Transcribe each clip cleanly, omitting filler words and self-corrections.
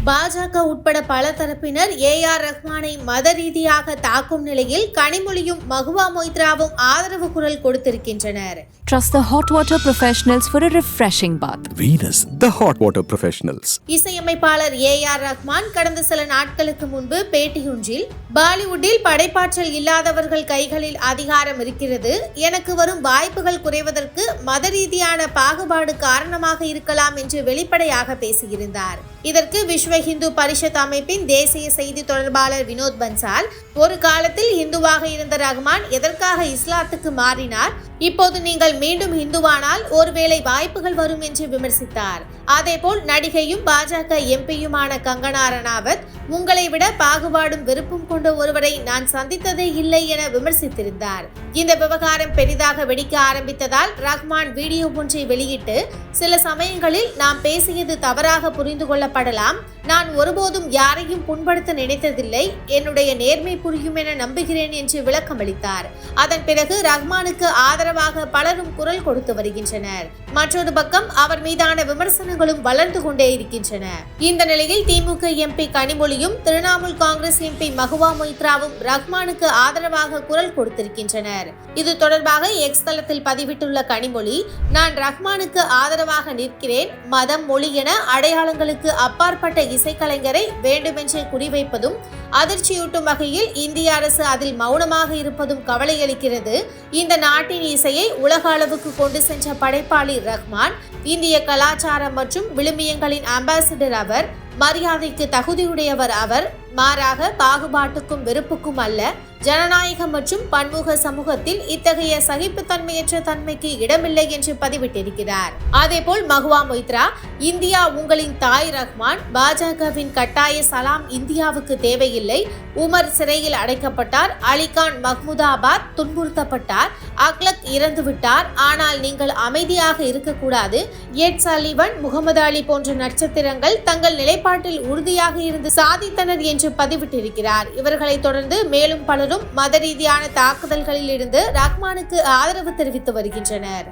பாஜக உட்பட பல தரப்பினர் AR ரஹ்மானை மத ரீதியாக தாக்கும் நிலையில் கனிமொழியும் மகுவா மொய்த்ராவும் ஆதரவு குரல் கொடுத்திருக்கின்றனர். Trust the hot water professionals for a refreshing bath. Venus, the hot water professionals. இசையமைப்பாளர் AR ரஹ்மான் கடந்த சில நாட்களுக்கு முன்பு பேட்டியொன்றில் பாலிவுட்டில் படைப்பாற்றல் இல்லாதவர்கள் கைகளில் அதிகாரம் இருக்கிறது, எனக்கு வரும் வாய்ப்புகள் குறைவதற்கு மத ரீதியான பாகுபாடு காரணமாக இருக்கலாம் என்று வெளிப்படையாக பேசியிருந்தார். இதற்கு விஸ்வ இந்து பரிஷத் அமைப்பின் தேசிய செய்தி தொடர்பாளர் வினோத் பன்சால், ஒரு காலத்தில் இந்துவாக இருந்த ரஹ்மான் எதற்காக இஸ்லாத்துக்கு மாறினார், இப்போது நீங்கள் மீண்டும் இந்துவானால் ஒருவேளை வாய்ப்புகள் வரும் என்று விமர்சித்தார். அதேபோல் நடிகையும் பாஜக எம்பியுமான கங்கனா ரனாவத், உங்களை விட பாகுபாடும் வெறுப்பும் கொண்ட ஒருவரை நான் சந்தித்ததே இல்லை என விமர்சித்திருந்தார். இந்த விவகாரம் பெரிதாக வெடிக்க ஆரம்பித்ததால் ரஹ்மான் வீடியோ ஒன்றை வெளியிட்டு, சில சமயங்களில் நாம் பேசியது தவறாக புரிந்து கொள்ளப்படலாம், நான் ஒருபோதும் யாரையும் புண்படுத்த நினைத்ததில்லை, என்னுடைய நேர்மை புரியும் என நம்புகிறேன் என்று விளக்கமளித்தார். அதன் பிறகு ரஹ்மானுக்கு ஆதரவாக பலரும் குரல் கொடுத்து வருகின்றனர். மற்றொரு பக்கம் அவர் மீதான விமர்சனங்களும் வளர்ந்து கொண்டே இருக்கின்றன. இந்த நிலையில் திமுக எம்பி கனிமொழியும் திரிணாமுல் காங்கிரஸ் எம்பி மகுவா மொய்த்ராவும் ரஹ்மானுக்கு ஆதரவாக குரல் கொடுத்திருக்கின்றனர். இது தொடர்பாக எக்ஸ் தளத்தில் பதிவிட்டுள்ள கனிமொழி, நான் ரஹ்மானுக்கு ஆதரவாக நிற்கிறேன், மதம் மொழி என அடையாளங்களுக்கு அப்பாற்பட்ட இசைக்கலைஞரை வேண்டுமென்றே குறிவைப்பதும் அதிர்ச்சியூட்டும் வகையில் இந்திய அரசு அதில் மௌனமாக இருப்பதும் கவலையளிக்கிறது. இந்த நாட்டின் இசையை உலக அளவுக்கு கொண்டு சென்ற படைப்பாளி ரஹ்மான், இந்திய கலாச்சாரம் மற்றும் விழுமியங்களின் அம்பாசிடர் அவர், மரியாதைக்கு தகுதியுடையவர் அவர், மாறாக பாகுபாட்டுக்கும் வெறுப்புக்கும் அல்ல. ஜனநாயகம் மற்றும் பன்முக சமூகத்தில் இத்தகைய சகிப்புத்தன்மையற்ற தன்மைக்கு இடமில்லை என்று பதிவிட்டிருக்கிறார். அதேபோல் மகுவா மொய்த்ரா, இந்தியா உங்களின் தாய் ரஹ்மான், பாஜகவின் கட்டாய சலாம் இந்தியாவுக்கு தேவையில்லை, உமர் சிறையில் அடைக்கப்பட்டார், அலிகான் மஹ்முதாபாத் துன்புறுத்தப்பட்டார், அக்லக் இறந்துவிட்டார், ஆனால் நீங்கள் அமைதியாக இருக்கக்கூடாது. எட் சலிவன், முகமது அலி போன்ற நட்சத்திரங்கள் தங்கள் நிலைப்பாட்டில் உறுதியாக இருந்து சாதித்தனர் என்று பதிவிட்டிருக்கிறார். இவர்களை தொடர்ந்து மேலும் பலரும் மத ரீதியான தாக்குதல்களில் இருந்து ரஹ்மானுக்கு ஆதரவு தெரிவித்து வருகின்றனர்.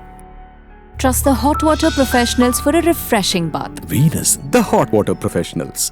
Trust the hot water professionals for a refreshing bath. Venus, the hot water professionals.